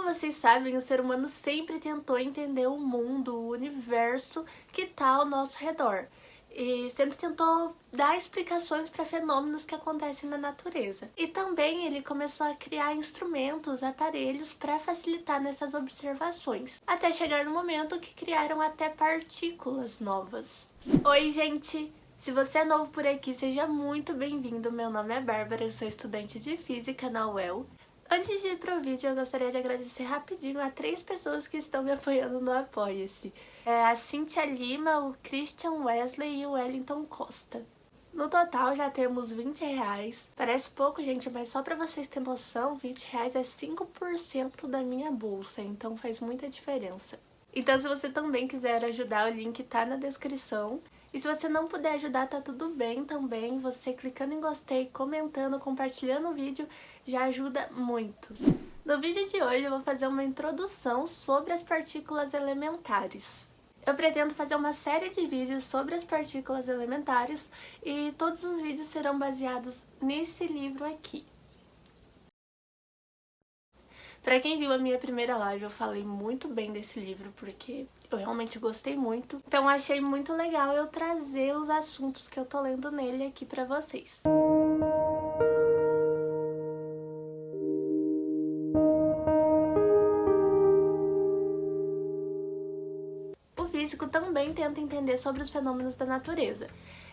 vocês sabem, o ser humano sempre tentou entender o mundo, o universo que está ao nosso redor. E sempre tentou dar explicações para fenômenos que acontecem na natureza. E também ele começou a criar instrumentos, aparelhos para facilitar nessas observações. Até chegar no momento que criaram até partículas novas. Oi, gente! Se você é novo por aqui, seja muito bem-vindo. Meu nome é Bárbara, eu sou estudante de Física na UEL. Antes de ir pro vídeo, eu gostaria de agradecer rapidinho a 3 pessoas que estão me apoiando no Apoia-se. A Cíntia Lima, o Christian Wesley e o Wellington Costa. No total já temos R$20. Parece pouco, gente, mas só pra vocês terem noção, R$20 é 5% da minha bolsa, então faz muita diferença. Então se você também quiser ajudar, o link tá na descrição. E se você não puder ajudar, tá tudo bem também. Você clicando em gostei, comentando, compartilhando o vídeo já ajuda muito. No vídeo de hoje eu vou fazer uma introdução sobre as partículas elementares. Eu pretendo fazer uma série de vídeos sobre as partículas elementares e todos os vídeos serão baseados nesse livro aqui. Pra quem viu a minha primeira live, eu falei muito bem desse livro, porque eu realmente gostei muito. Então achei muito legal eu trazer os assuntos que eu tô lendo nele aqui pra vocês. O físico também tenta entender sobre os fenômenos da natureza.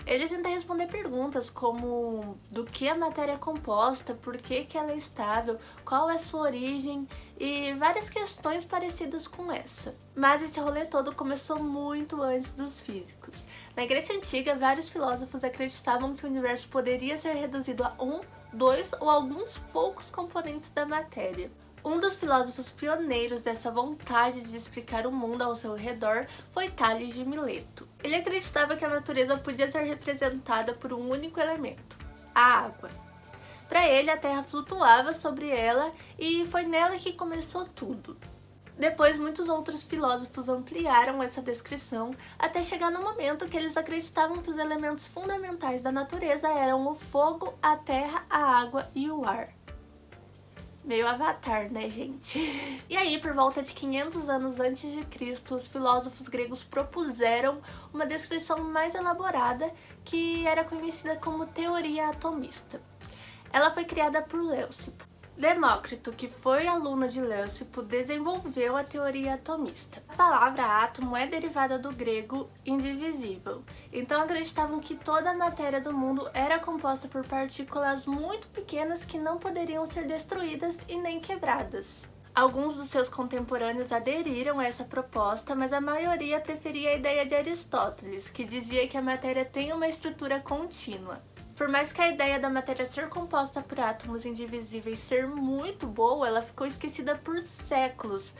Ele tenta responder perguntas como do que a matéria é composta, por que ela é estável, qual é sua origem e várias questões parecidas com essa. Mas esse rolê todo começou muito antes dos físicos. Na Grécia Antiga, vários filósofos acreditavam que o universo poderia ser reduzido a 1, 2 ou alguns poucos componentes da matéria. Um dos filósofos pioneiros dessa vontade de explicar o mundo ao seu redor foi Tales de Mileto. Ele acreditava que a natureza podia ser representada por um único elemento, a água. Para ele, a Terra flutuava sobre ela e foi nela que começou tudo. Depois, muitos outros filósofos ampliaram essa descrição até chegar no momento que eles acreditavam que os elementos fundamentais da natureza eram o fogo, a terra, a água e o ar. Meio Avatar, né, gente? E aí, por volta de 500 anos antes de Cristo, os filósofos gregos propuseram uma descrição mais elaborada que era conhecida como teoria atomista. Ela foi criada por Leucipo. Demócrito, que foi aluno de Leucipo, desenvolveu a teoria atomista. A palavra átomo é derivada do grego indivisível, então acreditavam que toda a matéria do mundo era composta por partículas muito pequenas que não poderiam ser destruídas e nem quebradas. Alguns dos seus contemporâneos aderiram a essa proposta, mas a maioria preferia a ideia de Aristóteles, que dizia que a matéria tem uma estrutura contínua. Por mais que a ideia da matéria ser composta por átomos indivisíveis ser muito boa, ela ficou esquecida por séculos.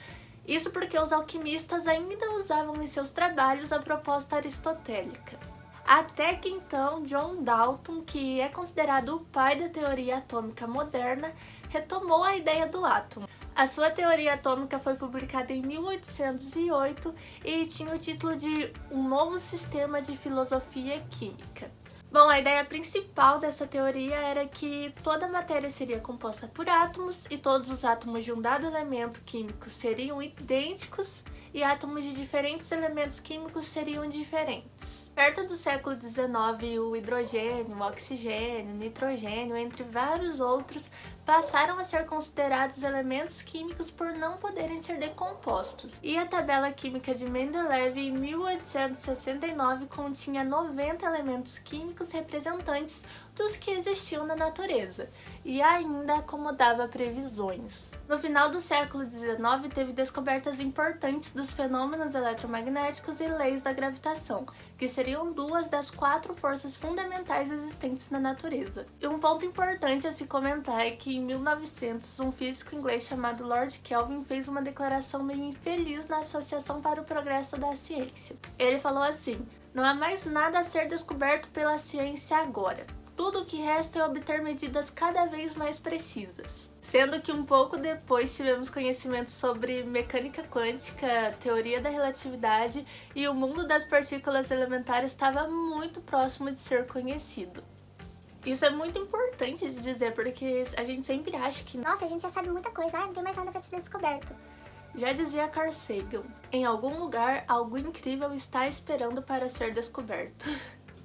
Isso porque os alquimistas ainda usavam em seus trabalhos a proposta aristotélica. Até que então, John Dalton, que é considerado o pai da teoria atômica moderna, retomou a ideia do átomo. A sua teoria atômica foi publicada em 1808 e tinha o título de Um Novo Sistema de Filosofia Química. Bom, a ideia principal dessa teoria era que toda a matéria seria composta por átomos e todos os átomos de um dado elemento químico seriam idênticos e átomos de diferentes elementos químicos seriam diferentes. Perto do século XIX, o hidrogênio, o oxigênio, o nitrogênio, entre vários outros, passaram a ser considerados elementos químicos por não poderem ser decompostos. E a tabela química de Mendeleev, em 1869, continha 90 elementos químicos representantes dos que existiam na natureza, e ainda acomodava previsões. No final do século XIX, teve descobertas importantes dos fenômenos eletromagnéticos e leis da gravitação, que seriam 2 das 4 forças fundamentais existentes na natureza. E um ponto importante a se comentar é que em 1900, um físico inglês chamado Lord Kelvin fez uma declaração meio infeliz na Associação para o Progresso da Ciência. Ele falou assim: "Não há mais nada a ser descoberto pela ciência agora. Tudo o que resta é obter medidas cada vez mais precisas." Sendo que um pouco depois tivemos conhecimento sobre mecânica quântica, teoria da relatividade e o mundo das partículas elementares estava muito próximo de ser conhecido. Isso é muito importante de dizer, porque a gente sempre acha que nossa, a gente já sabe muita coisa, não tem mais nada pra ser descoberto. Já dizia Carl Sagan, em algum lugar algo incrível está esperando para ser descoberto.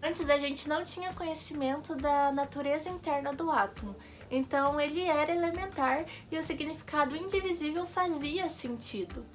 Antes a gente não tinha conhecimento da natureza interna do átomo, então ele era elementar e o significado indivisível fazia sentido.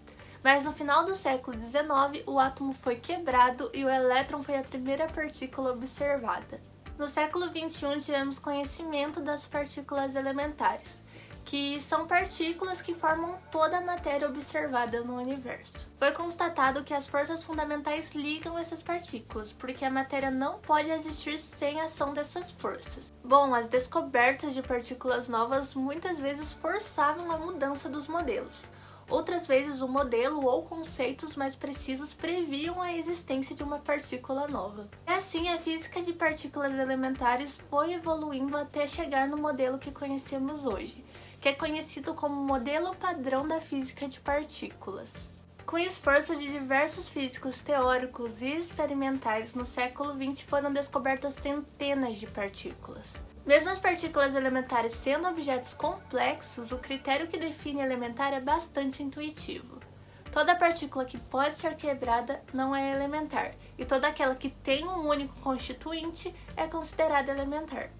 Mas no final do século XIX, o átomo foi quebrado e o elétron foi a primeira partícula observada. No século XXI, tivemos conhecimento das partículas elementares, que são partículas que formam toda a matéria observada no universo. Foi constatado que as forças fundamentais ligam essas partículas, porque a matéria não pode existir sem a ação dessas forças. Bom, as descobertas de partículas novas muitas vezes forçavam a mudança dos modelos. Outras vezes, o modelo ou conceitos mais precisos previam a existência de uma partícula nova. E assim, a física de partículas elementares foi evoluindo até chegar no modelo que conhecemos hoje, que é conhecido como modelo padrão da física de partículas. Com o esforço de diversos físicos teóricos e experimentais, no século XX foram descobertas centenas de partículas. Mesmo as partículas elementares sendo objetos complexos, o critério que define elementar é bastante intuitivo. Toda partícula que pode ser quebrada não é elementar, e toda aquela que tem um único constituinte é considerada elementar.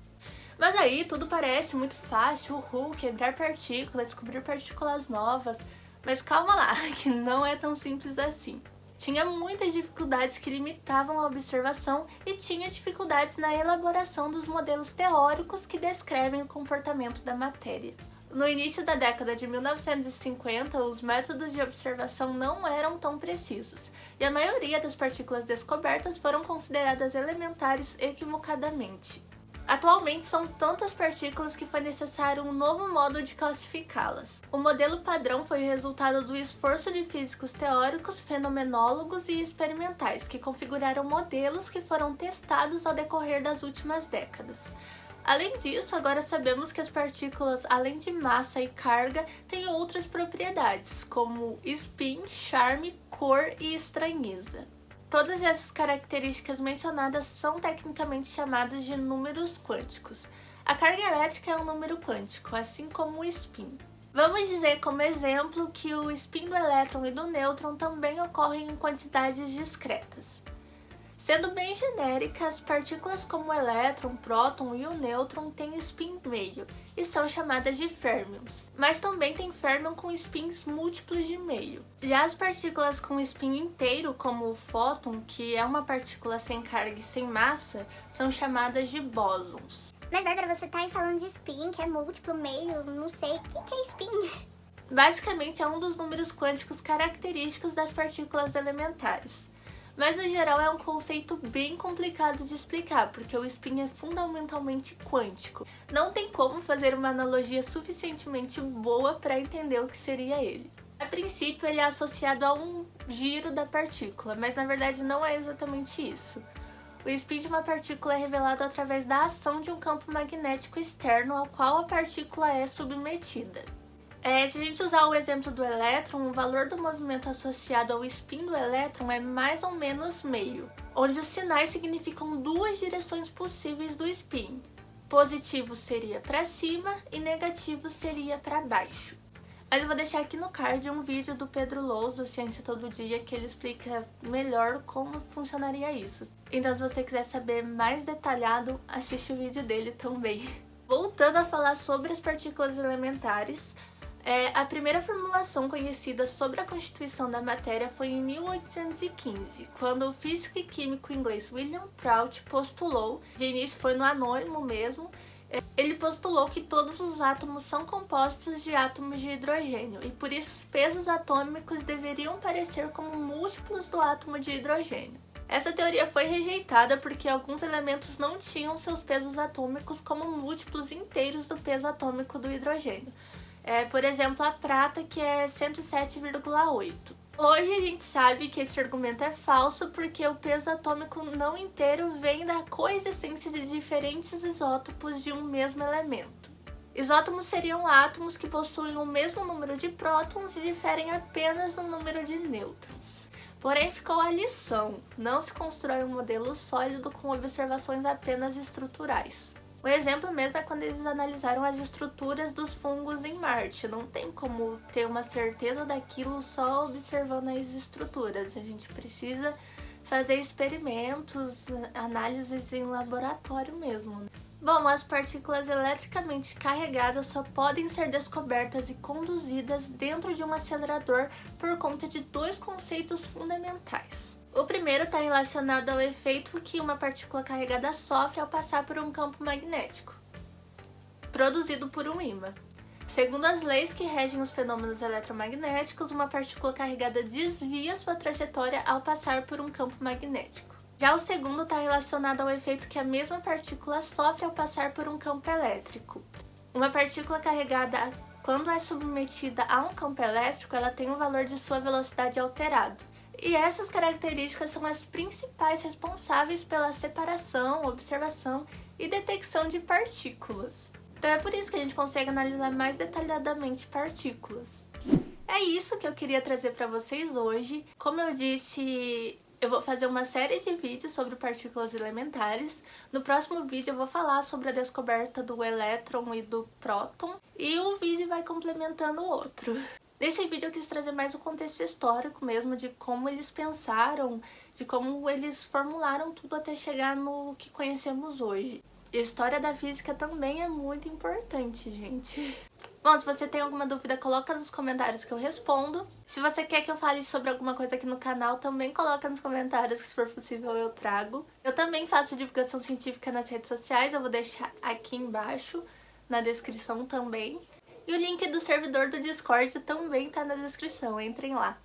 Mas aí tudo parece muito fácil, quebrar partículas, descobrir partículas novas, mas calma lá, que não é tão simples assim. Tinha muitas dificuldades que limitavam a observação e tinha dificuldades na elaboração dos modelos teóricos que descrevem o comportamento da matéria. No início da década de 1950, os métodos de observação não eram tão precisos, e a maioria das partículas descobertas foram consideradas elementares equivocadamente. Atualmente são tantas partículas que foi necessário um novo modo de classificá-las. O modelo padrão foi resultado do esforço de físicos teóricos, fenomenólogos e experimentais, que configuraram modelos que foram testados ao decorrer das últimas décadas. Além disso, agora sabemos que as partículas, além de massa e carga, têm outras propriedades, como spin, charme, cor e estranheza. Todas essas características mencionadas são tecnicamente chamadas de números quânticos. A carga elétrica é um número quântico, assim como o spin. Vamos dizer como exemplo que o spin do elétron e do nêutron também ocorrem em quantidades discretas. Sendo bem genéricas, partículas como o elétron, próton e o nêutron têm spin meio e são chamadas de férmions, mas também tem férmion com spins múltiplos de meio. Já as partículas com spin inteiro, como o fóton, que é uma partícula sem carga e sem massa, são chamadas de bósons. Mas Bárbara, você tá aí falando de spin, que é múltiplo, meio, não sei, o que é spin? Basicamente é um dos números quânticos característicos das partículas elementares. Mas no geral é um conceito bem complicado de explicar, porque o spin é fundamentalmente quântico. Não tem como fazer uma analogia suficientemente boa para entender o que seria ele. A princípio ele é associado a um giro da partícula, mas na verdade não é exatamente isso. O spin de uma partícula é revelado através da ação de um campo magnético externo ao qual a partícula é submetida. Se a gente usar o exemplo do elétron, o valor do movimento associado ao spin do elétron é mais ou menos meio, onde os sinais significam duas direções possíveis do spin. Positivo seria para cima e negativo seria para baixo. Mas eu vou deixar aqui no card um vídeo do Pedro Lous, do Ciência Todo Dia, que ele explica melhor como funcionaria isso. Então, se você quiser saber mais detalhado, assiste o vídeo dele também. Voltando a falar sobre as partículas elementares, a primeira formulação conhecida sobre a constituição da matéria foi em 1815, quando o físico e químico inglês William Prout postulou, de início foi no anônimo mesmo, ele postulou que todos os átomos são compostos de átomos de hidrogênio e por isso os pesos atômicos deveriam parecer como múltiplos do átomo de hidrogênio. Essa teoria foi rejeitada porque alguns elementos não tinham seus pesos atômicos como múltiplos inteiros do peso atômico do hidrogênio. Por exemplo, a prata, que é 107,8. Hoje a gente sabe que esse argumento é falso porque o peso atômico não inteiro vem da coexistência de diferentes isótopos de um mesmo elemento. Isótopos seriam átomos que possuem o mesmo número de prótons e diferem apenas no número de nêutrons. Porém, ficou a lição: não se constrói um modelo sólido com observações apenas estruturais. O exemplo mesmo é quando eles analisaram as estruturas dos fungos em Marte. Não tem como ter uma certeza daquilo só observando as estruturas. A gente precisa fazer experimentos, análises em laboratório mesmo. Bom, as partículas eletricamente carregadas só podem ser descobertas e conduzidas dentro de um acelerador por conta de dois conceitos fundamentais. O primeiro está relacionado ao efeito que uma partícula carregada sofre ao passar por um campo magnético, produzido por um ímã. Segundo as leis que regem os fenômenos eletromagnéticos, uma partícula carregada desvia sua trajetória ao passar por um campo magnético. Já o segundo está relacionado ao efeito que a mesma partícula sofre ao passar por um campo elétrico. Uma partícula carregada, quando é submetida a um campo elétrico, ela tem o valor de sua velocidade alterado. E essas características são as principais responsáveis pela separação, observação e detecção de partículas. Então é por isso que a gente consegue analisar mais detalhadamente partículas. É isso que eu queria trazer para vocês hoje. Como eu disse, eu vou fazer uma série de vídeos sobre partículas elementares. No próximo vídeo eu vou falar sobre a descoberta do elétron e do próton. E um vídeo vai complementando o outro. Nesse vídeo eu quis trazer mais o contexto histórico mesmo, de como eles pensaram, de como eles formularam tudo até chegar no que conhecemos hoje. E a história da física também é muito importante, gente. Bom, se você tem alguma dúvida, coloca nos comentários que eu respondo. Se você quer que eu fale sobre alguma coisa aqui no canal, também coloca nos comentários, que se for possível eu trago. Eu também faço divulgação científica nas redes sociais, eu vou deixar aqui embaixo, na descrição também. E o link do servidor do Discord também tá na descrição, entrem lá.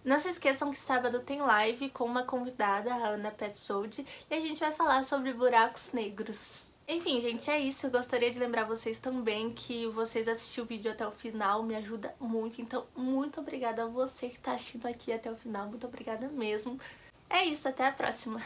Não se esqueçam que sábado tem live com uma convidada, a Ana Petzold, e a gente vai falar sobre buracos negros. Enfim, gente, é isso. Eu gostaria de lembrar vocês também que vocês assistiram o vídeo até o final, me ajuda muito. Então, muito obrigada a você que tá assistindo aqui até o final, muito obrigada mesmo. É isso, até a próxima!